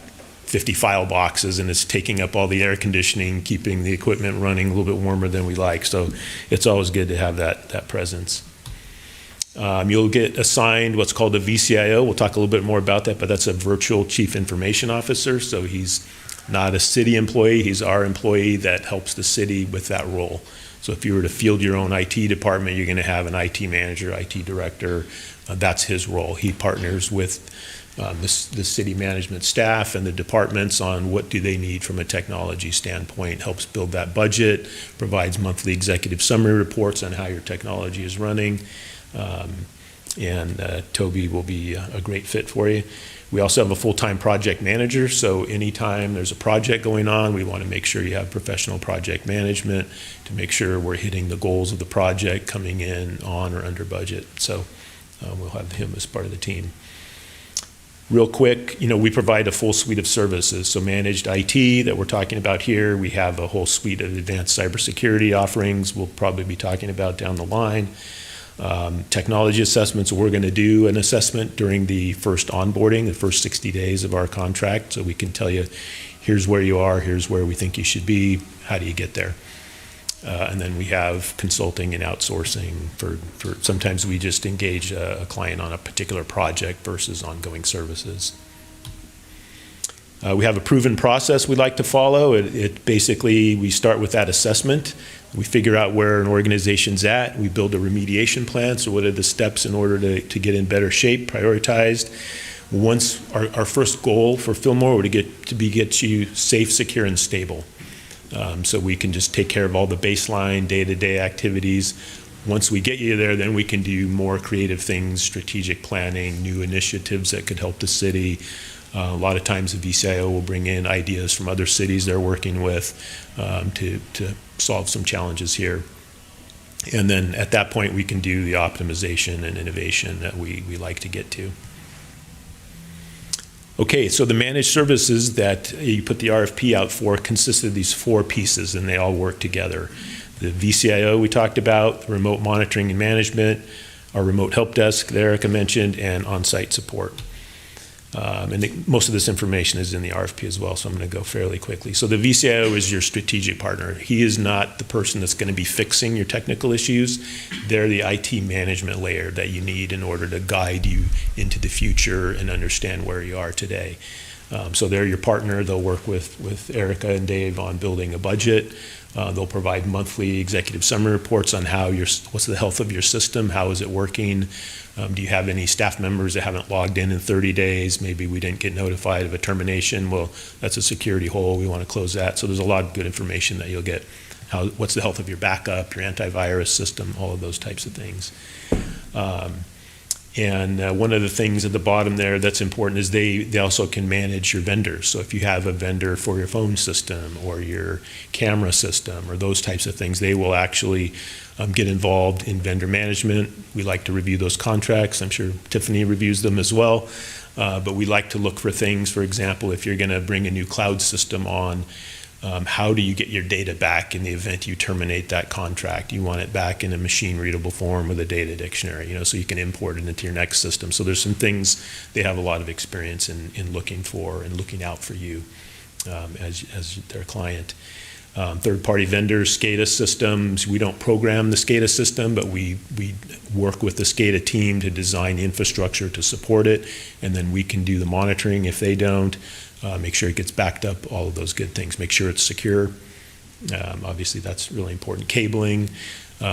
50 file boxes, and it's taking up all the air conditioning, keeping the equipment running a little bit warmer than we like. So it's always good to have that presence. You'll get assigned what's called a VCIO. We'll talk a little bit more about that, but that's a virtual chief information officer. So he's not a city employee. He's our employee that helps the city with that role. So if you were to field your own IT department, you're going to have an IT manager, IT director. That's his role. He partners with the city management staff and the departments on what do they need from a technology standpoint, helps build that budget, provides monthly executive summary reports on how your technology is running. And Toby will be a great fit for you. We also have a full-time project manager, so anytime there's a project going on, we want to make sure you have professional project management to make sure we're hitting the goals of the project, coming in on or under budget. So we'll have him as part of the team. Real quick, we provide a full suite of services. So managed IT that we're talking about here, we have a whole suite of advanced cybersecurity offerings we'll probably be talking about down the line. Technology assessments, we're going to do an assessment during the first onboarding, the first 60 days of our contract, so we can tell you, here's where you are, here's where we think you should be, how do you get there? And then we have consulting and outsourcing for sometimes we just engage a client on a particular project versus ongoing services. We have a proven process we like to follow. It basically, we start with that assessment. We figure out where an organization's at. We build a remediation plan. So what are the steps in order to get in better shape, prioritized? Once our first goal for Fillmore would get you safe, secure, and stable. So we can just take care of all the baseline day-to-day activities. Once we get you there, then we can do more creative things, strategic planning, new initiatives that could help the city. A lot of times the VCIO will bring in ideas from other cities they're working with to solve some challenges here. And then at that point, we can do the optimization and innovation that we like to get to. Okay, so the managed services that you put the RFP out for consist of these 4 pieces, and they all work together. The VCIO we talked about, remote monitoring and management, our remote help desk that Erica mentioned, and on-site support. Most of this information is in the RFP as well, so I'm going to go fairly quickly. So the VCIO is your strategic partner. He is not the person that's going to be fixing your technical issues. They're the IT management layer that you need in order to guide you into the future and understand where you are today. So they're your partner. They'll work with Erica and Dave on building a budget. They'll provide monthly executive summary reports on what's the health of your system, how is it working. Do you have any staff members that haven't logged in 30 days? Maybe we didn't get notified of a termination. Well, that's a security hole. We want to close that. So there's a lot of good information that you'll get. What's the health of your backup, your antivirus system, all of those types of things. And one of the things at the bottom there that's important is they also can manage your vendors. So if you have a vendor for your phone system or your camera system or those types of things, they will actually get involved in vendor management. We like to review those contracts. I'm sure Tiffany reviews them as well. But we like to look for things, for example, if you're going to bring a new cloud system on, how do you get your data back in the event you terminate that contract? You want it back in a machine-readable form with a data dictionary, so you can import it into your next system. So there's some things they have a lot of experience in looking for and looking out for you as their client. third-party vendors, SCADA systems. We don't program the SCADA system, but we work with the SCADA team to design the infrastructure to support it, and then we can do the monitoring if they don't, make sure it gets backed up, all of those good things, make sure it's secure. Obviously, that's really important. Cabling.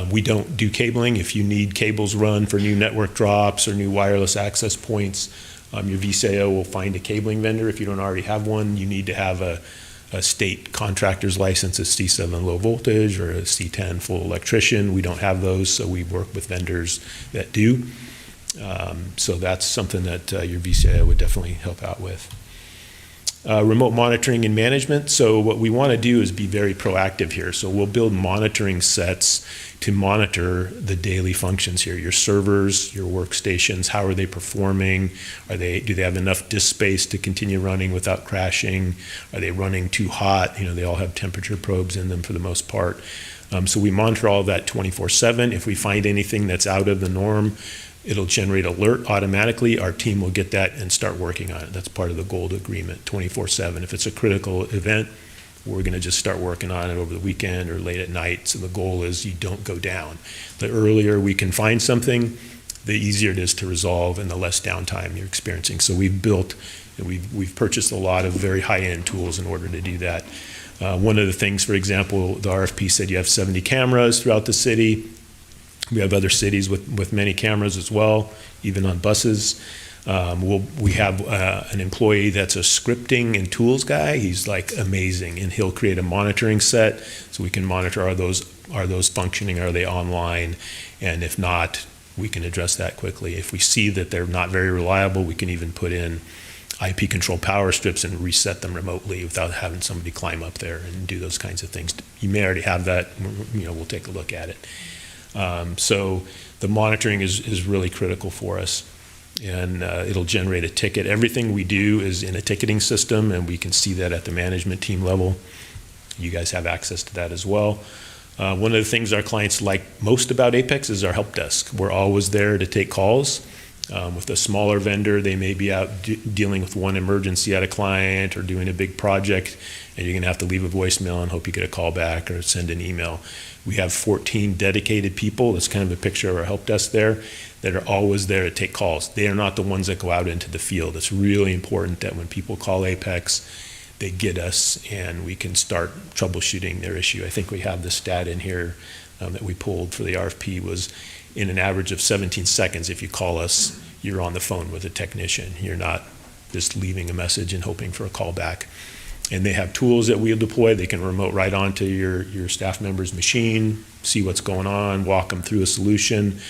We don't do cabling. If you need cables run for new network drops or new wireless access points, your VCIO will find a cabling vendor. If you don't already have one, you need to have a state contractor's license, a C7 low voltage or a C10 full electrician. We don't have those, so we work with vendors that do. So that's something that your VCIO would definitely help out with. Remote monitoring and management. So what we want to do is be very proactive here. So we'll build monitoring sets to monitor the daily functions here. Your servers, your workstations, how are they performing? Do they have enough disk space to continue running without crashing? Are they running too hot? They all have temperature probes in them for the most part. So we monitor all of that 24/7. If we find anything that's out of the norm, it'll generate alert automatically. Our team will get that and start working on it. That's part of the gold agreement, 24/7. If it's a critical event, we're going to just start working on it over the weekend or late at night. So the goal is you don't go down. The earlier we can find something, the easier it is to resolve and the less downtime you're experiencing. So we've purchased a lot of very high-end tools in order to do that. One of the things, for example, the RFP said you have 70 cameras throughout the city. We have other cities with many cameras as well, even on buses. We have an employee that's a scripting and tools guy. He's like amazing, and he'll create a monitoring set so we can monitor are those functioning, are they online, and if not, we can address that quickly. If we see that they're not very reliable, we can even put in IP control power strips and reset them remotely without having somebody climb up there and do those kinds of things. You may already have that. We'll take a look at it. So the monitoring is really critical for us, and it'll generate a ticket. Everything we do is in a ticketing system, and we can see that at the management team level. You guys have access to that as well. One of the things our clients like most about Apex is our help desk. We're always there to take calls. With a smaller vendor, they may be out dealing with one emergency at a client or doing a big project, and you're going to have to leave a voicemail and hope you get a call back or send an email. We have 14 dedicated people. That's kind of a picture of our help desk there that are always there to take calls. They are not the ones that go out into the field. It's really important that when people call Apex, they get us and we can start troubleshooting their issue. I think we have the stat in here that we pulled for the RFP was in an average of 17 seconds. If you call us, you're on the phone with a technician. You're not just leaving a message and hoping for a call back. And they have tools that we'll deploy. They can remote right onto your staff member's machine, see what's going on, walk them through a solution.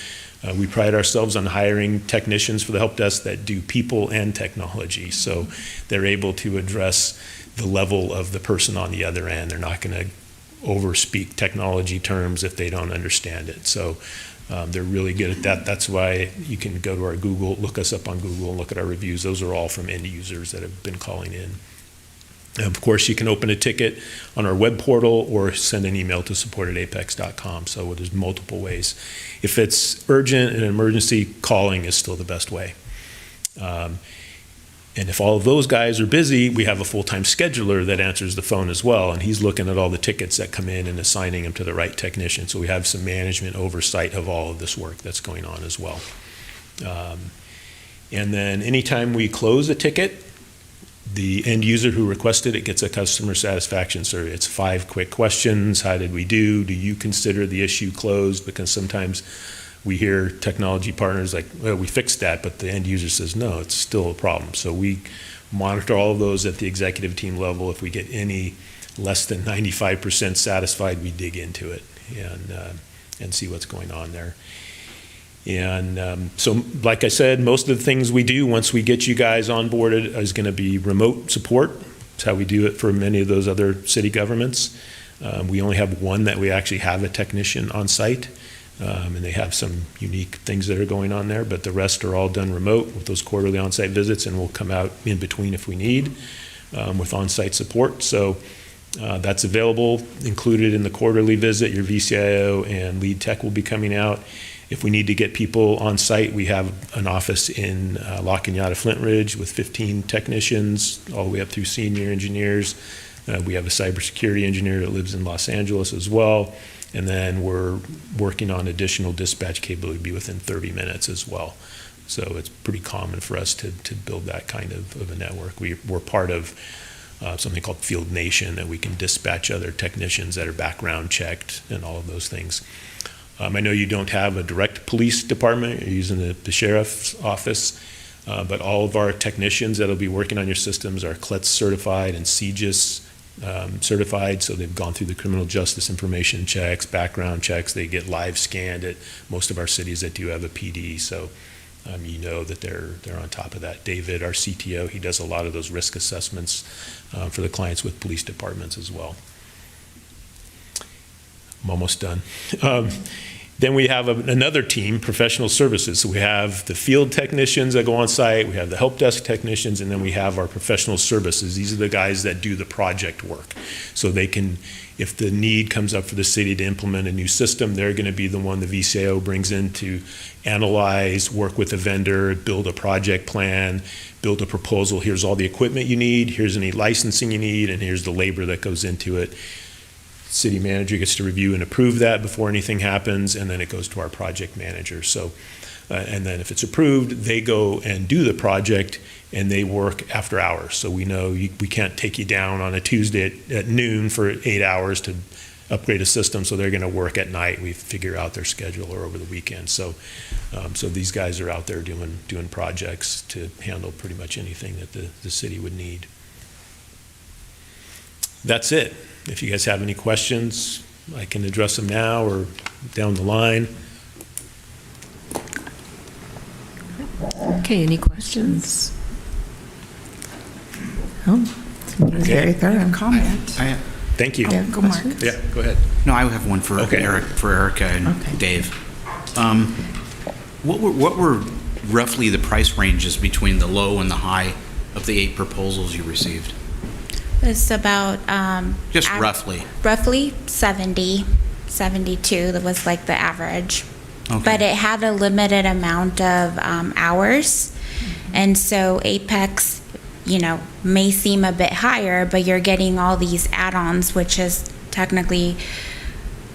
We pride ourselves on hiring technicians for the help desk that do people and technology. So they're able to address the level of the person on the other end. They're not going to overspeak technology terms if they don't understand it. So they're really good at that. That's why you can go to our Google, look us up on Google and look at our reviews. Those are all from end users that have been calling in. Of course, you can open a ticket on our web portal or send an email to support@apex.com. So there's multiple ways. If it's urgent and emergency, calling is still the best way. And if all of those guys are busy, we have a full-time scheduler that answers the phone as well, and he's looking at all the tickets that come in and assigning them to the right technician. So we have some management oversight of all of this work that's going on as well. And then anytime we close a ticket, the end user who requested it gets a customer satisfaction survey. It's 5 quick questions. How did we do? Do you consider the issue closed? Because sometimes we hear technology partners like, well, we fixed that, but the end user says, no, it's still a problem. So we monitor all of those at the executive team level. If we get any less than 95% satisfied, we dig into it and see what's going on there. And so, like I said, most of the things we do once we get you guys onboarded is going to be remote support. That's how we do it for many of those other city governments. We only have one that we actually have a technician on site, and they have some unique things that are going on there, but the rest are all done remote with those quarterly on-site visits, and we'll come out in between if we need with on-site support. So that's available, included in the quarterly visit. Your VCIO and lead tech will be coming out. If we need to get people on site, we have an office in La Cañada Flint Ridge with 15 technicians, all the way up through senior engineers We have a cybersecurity engineer that lives in Los Angeles as well. And then we're working on additional dispatch capability to be within 30 minutes as well. So it's pretty common for us to build that kind of a network. We're part of something called Field Nation, that we can dispatch other technicians that are background checked and all of those things. I know you don't have a direct police department, you're using the sheriff's office, but all of our technicians that'll be working on your systems are CLETS certified and CJIS certified, so they've gone through the criminal justice information checks, background checks. They get live scanned at most of our cities that do have a PD, so you know that they're on top of that. David, our CTO, he does a lot of those risk assessments for the clients with police departments as well. I'm almost done. Then we have another team, professional services. So we have the field technicians that go on site, we have the help desk technicians, and then we have our professional services. These are the guys that do the project work. So they can, if the need comes up for the city to implement a new system, they're going to be the one the VCIO brings in to analyze, work with a vendor, build a project plan, build a proposal. Here's all the equipment you need, here's any licensing you need, and here's the labor that goes into it. City manager gets to review and approve that before anything happens, and then it goes to our project manager. So, and then if it's approved, they go and do the project, and they work after hours. So we know we can't take you down on a Tuesday at noon for 8 hours to upgrade a system, so they're going to work at night. We figure out their schedule or over the weekend. So, so these guys are out there doing projects to handle pretty much anything that the city would need. That's it. If you guys have any questions, I can address them now or down the line. Okay, any questions? Oh, it's very thorough. Comment. Thank you. Yeah, Go, Mark. Yeah, go ahead. No, I have one for Okay. Erica and Dave. What were roughly the price ranges between the low and the high of the 8 proposals you received? It's about Just roughly. roughly 70, 72. That was like the average. Okay. But it had a limited amount of hours, and so Apex, may seem a bit higher, but you're getting all these add-ons, which is technically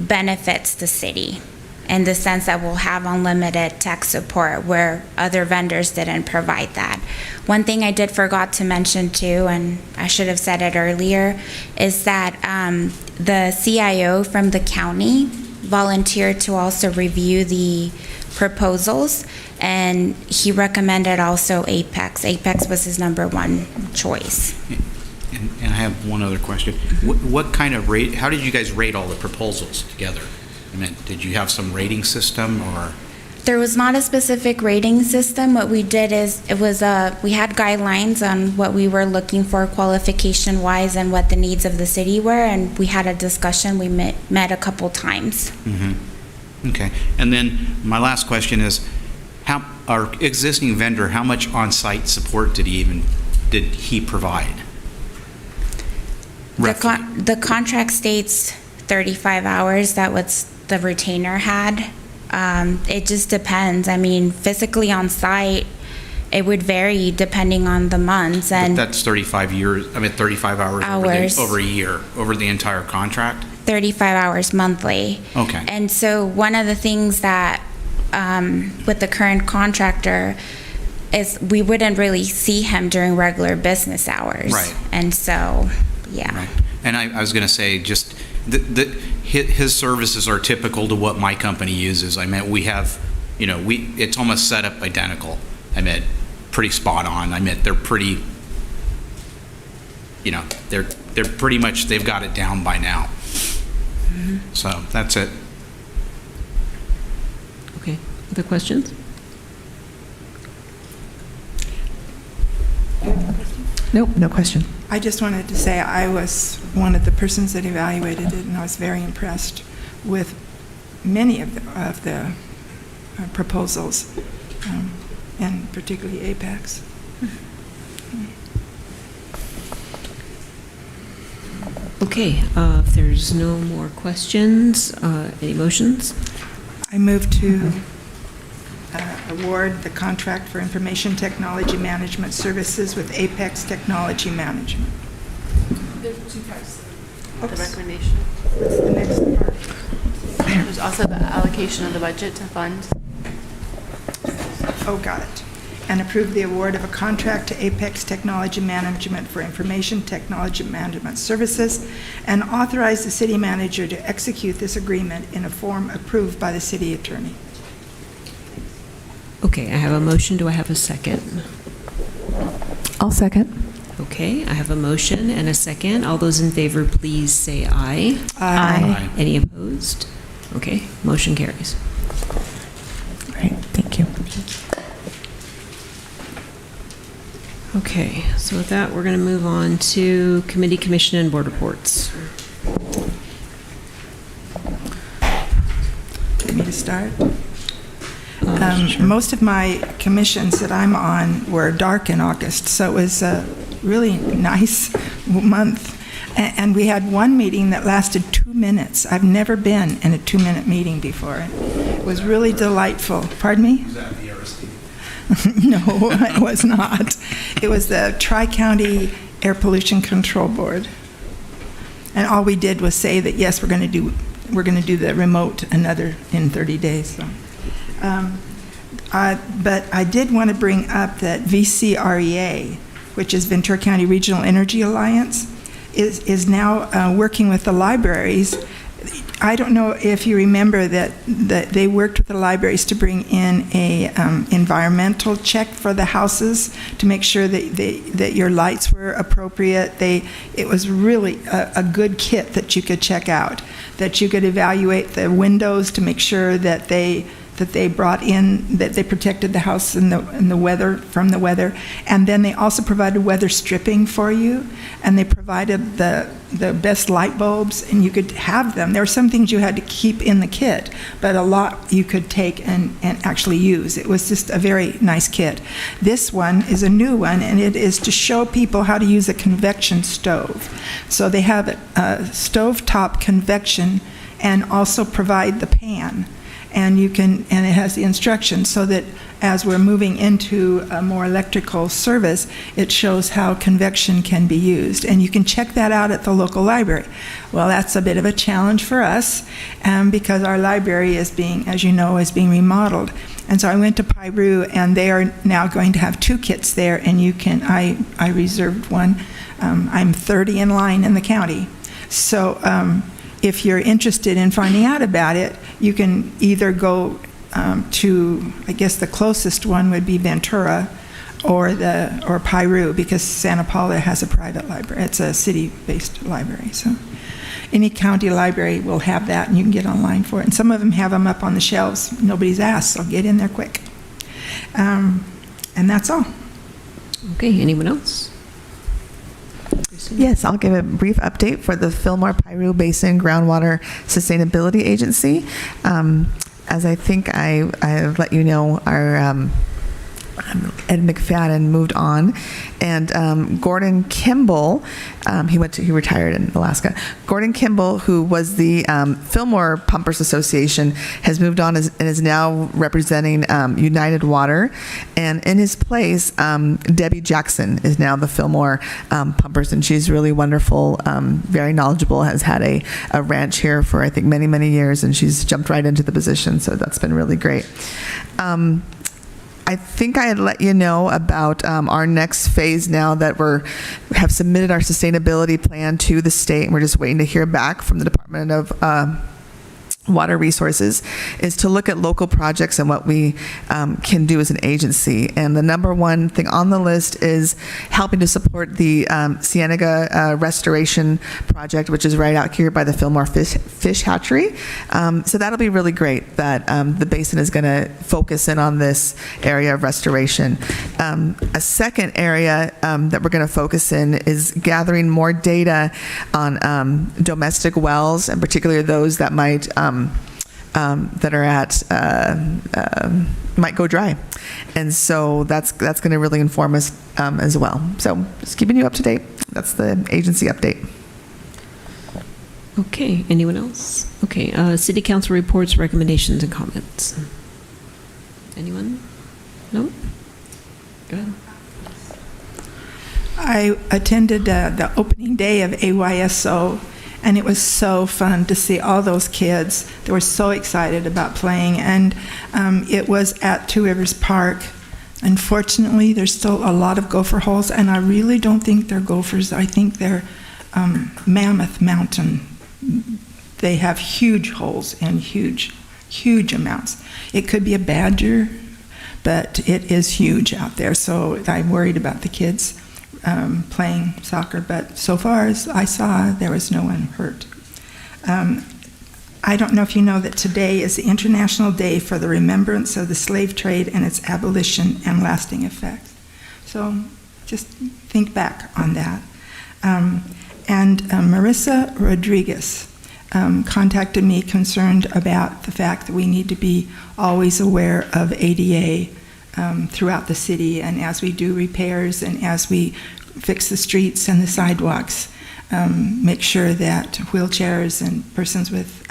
benefits the city in the sense that we'll have unlimited tech support where other vendors didn't provide that. One thing I did forgot to mention too, and I should have said it earlier, is that the CIO from the county volunteered to also review the proposals, and he recommended also Apex. Apex was his #1 choice. And I have one other question. What kind of rate, how did you guys rate all the proposals together? I mean, did you have some rating system or? There was not a specific rating system. What we did is we had guidelines on what we were looking for qualification wise and what the needs of the city were, and we had a discussion. We met a couple times. Mm-hmm. Okay. And then my last question is, our existing vendor, how much on-site support did he provide? The contract states 35 hours. That was the retainer had. It just depends. I mean, physically on site, it would vary depending on the months. And But that's 35 hours over a year, over the entire contract? 35 hours monthly. Okay. And so one of the things that with the current contractor is we wouldn't really see him during regular business hours. Right. And so, yeah. Right. And I was going to say, just his services are typical to what my company uses. I mean, we have, it's almost set up identical. I mean, pretty spot on. I mean, they're pretty, they're pretty much, they've got it down by now. Mm-hmm. So that's it. Okay, other questions? Nope, no question. I just wanted to say I was one of the persons that evaluated it, and I was very impressed with many of the proposals, and particularly Apex. Okay, if there's no more questions, any motions? I move to award the contract for information technology management services with Apex Technology Management. There's two parts. The Oops. recommendation. What's the next part? There's also the allocation of the budget to fund. Oh, got it. And approve the award of a contract to Apex Technology Management for Information Technology Management Services, and authorize the city manager to execute this agreement in a form approved by the city attorney. Okay, I have a motion. Do I have a second? I'll second. Okay, I have a motion and a second. All those in favor, please say aye. Aye. Any opposed? Okay, motion carries. Great, thank you. Okay, so with that, we're going to move on to committee, commission, and board reports. Want me to start? Most of my commissions that I'm on were dark in August, so it was a really nice month. And we had one meeting that lasted 2 minutes. I've never been in a 2-minute meeting before. It was really delightful. Pardon me? Was that the RSD? No, it was not. It was the Tri-County Air Pollution Control Board. And all we did was say that, yes, we're going to do the remote another in 30 days. So. But I did want to bring up that VCREA, which is Ventura County Regional Energy Alliance, is now working with the libraries. I don't know if you remember that they worked with the libraries to bring in a environmental check for the houses to make sure that your lights were appropriate. It was really a good kit that you could check out, that you could evaluate the windows to make sure that they brought in, that they protected the house in the weather, from the weather. And then they also provided weather stripping for you, and they provided the best light bulbs, and you could have them. There were some things you had to keep in the kit, but a lot you could take and actually use. It was just a very nice kit. This one is a new one, and it is to show people how to use a convection stove. So they have a stovetop convection and also provide the pan. And it has the instructions so that as we're moving into a more electrical service, it shows how convection can be used. And you can check that out at the local library. Well, that's a bit of a challenge for us because our library is being, as you know, is being remodeled. And so I went to Piru, and they are now going to have 2 kits there, and you can, I reserved one. I'm 30 in line in the county. So if you're interested in finding out about it, you can either go to, I guess the closest one would be Ventura or Piru, because Santa Paula has a private library. It's a city-based library. So any county library will have that, and you can get online for it. And some of them have them up on the shelves. Nobody's asked, so get in there quick. And that's all. Okay, anyone else? Yes, I'll give a brief update for the Fillmore-Piru Basin Groundwater Sustainability Agency. As I think I let you know, our Ed McFadden moved on, and Gordon Kimball, he retired in Alaska. Gordon Kimball, who was the Fillmore Pumpers Association, has moved on and is now representing United Water, and in his place, Debbie Jackson is now the Fillmore Pumpers, and she's really wonderful, very knowledgeable, has had a ranch here for I think many, many years, and she's jumped right into the position, so that's been really great. I think I had let you know about our next phase now that we have submitted our sustainability plan to the state, and we're just waiting to hear back from the Department of Water Resources, is to look at local projects and what we can do as an agency. And the number one thing on the list is helping to support the Cienega Restoration Project, which is right out here by the Fillmore Fish Hatchery. So that'll be really great that the basin is going to focus in on this area of restoration. A second area that we're going to focus in is gathering more data on domestic wells, and particularly those that might that are at might go dry, and so that's going to really inform us as well. So just keeping you up to date. That's the agency update. Okay, anyone else? Okay, city council reports, recommendations, and comments. Anyone? No? Go ahead. I attended the opening day of AYSO, and it was so fun to see all those kids. They were so excited about playing, and it was at Two Rivers Park. Unfortunately, there's still a lot of gopher holes, and I really don't think they're gophers. I think they're Mammoth Mountain. They have huge holes and huge, huge amounts. It could be a badger, but it is huge out there, so I'm worried about the kids playing soccer, but so far as I saw, there was no one hurt. I don't know if you know that today is the International Day for the Remembrance of the Slave Trade and its Abolition and Lasting Effects. So just think back on that. And Marissa Rodriguez contacted me concerned about the fact that we need to be always aware of ADA throughout the city, and as we do repairs and as we fix the streets and the sidewalks, make sure that wheelchairs and persons with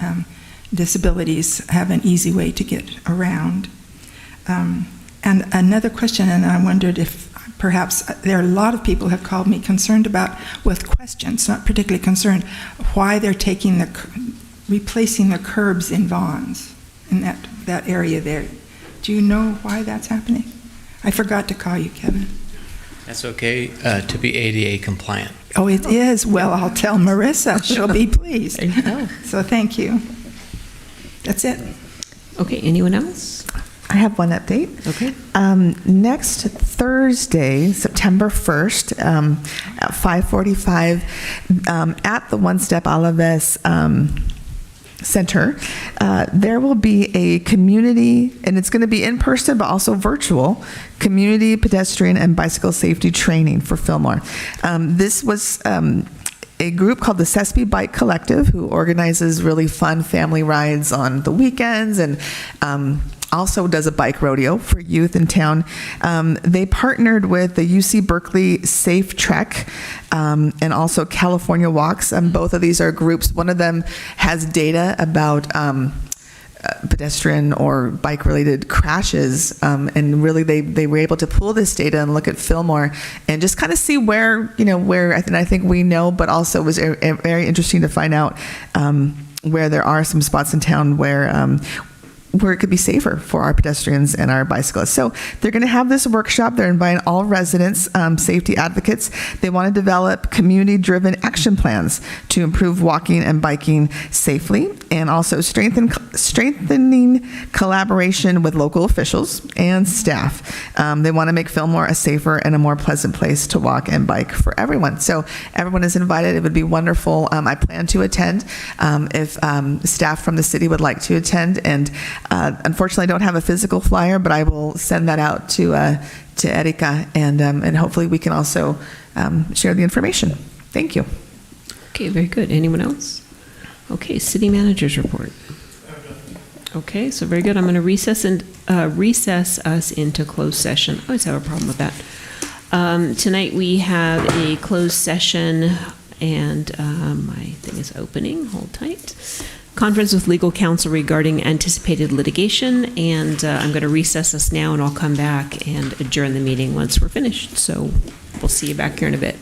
disabilities have an easy way to get around. And another question, and I wondered if perhaps there are a lot of people have called me concerned about, with questions, not particularly concerned, why they're replacing the curbs in Vaughn's, in that area there. Do you know why that's happening? I forgot to call you, Kevin. That's okay, to be ADA compliant. Oh, it is? Well, I'll tell Marissa. She'll be pleased. There you go. So thank you. That's it. Okay, anyone else? I have one update. Okay. Next Thursday, September 1st, at 5:45, at the One Step Alaves Center, there will be a community, and it's going to be in person but also virtual, community pedestrian and bicycle safety training for Fillmore. This was a group called the Sespe Bike Collective, who organizes really fun family rides on the weekends, and also does a bike rodeo for youth in town. They partnered with the UC Berkeley Safe Trek and also California Walks. Both of these are groups. One of them has data about pedestrian or bike-related crashes, and really they were able to pull this data and look at Fillmore and just kind of see where I think we know, but also it was very interesting to find out where there are some spots in town where it could be safer for our pedestrians and our bicyclists. So they're going to have this workshop. They're inviting all residents, safety advocates. They want to develop community-driven action plans to improve walking and biking safely, and also strengthening collaboration with local officials and staff. They want to make Fillmore a safer and a more pleasant place to walk and bike for everyone. So everyone is invited. It would be wonderful. I plan to attend if staff from the city would like to attend, and unfortunately, I don't have a physical flyer, but I will send that out to Erika, and hopefully we can also share the information. Thank you. Okay, very good. Anyone else? Okay, city manager's report. Okay, so very good. I'm going to recess us into closed session. I always have a problem with that. Tonight we have a closed session, and my thing is opening. Hold tight. Conference with legal counsel regarding anticipated litigation, and I'm going to recess us now, and I'll come back and adjourn the meeting once we're finished. So we'll see you back here in a bit.